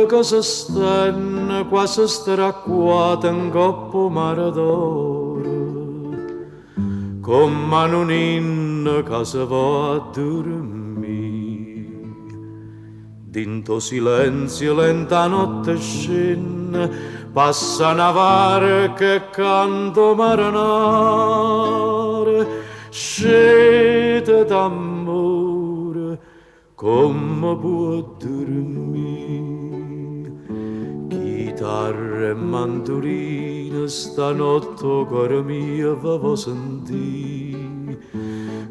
che si stanno quasi stracquate in coppo mare d'oro, con mano ninna che si va a dormire. Dinto silenzio lenta notte scende, passa una vara che canto marinare, scete d'amore come può dormire. Chitarra e mandolina stanotte cuore mio va sentire,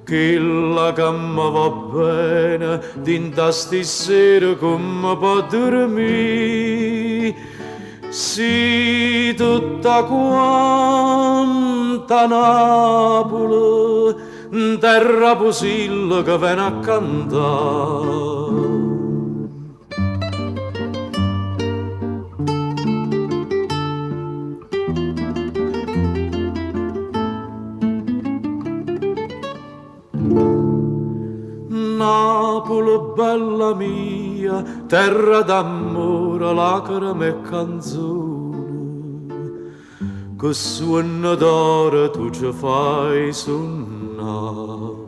che la camma va bene dinta stasera come può dormire. Sì, tutta quanta Napoli, terra pusilla che viene a cantare. Napoli, bella mia, terra d'amore, lacrime e canzoni, che suona d'oro tu ci fai suonare.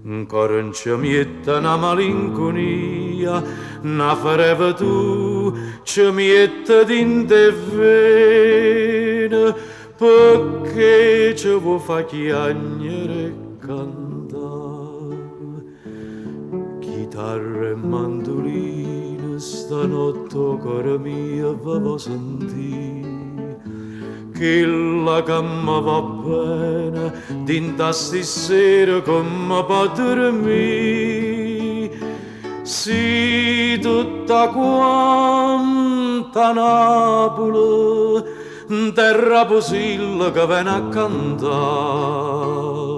Ancora non ci mette una malinconia, una fareva tu ci mette in te vene, perché ci vuoi fa chiagnere e cantare. Chitarra e mandolina stanotte cuore mio va sentire, che la camma va bene dinta stasera come può dormire. Sì, tutta quanta Napoli, terra pusilla che viene a cantare.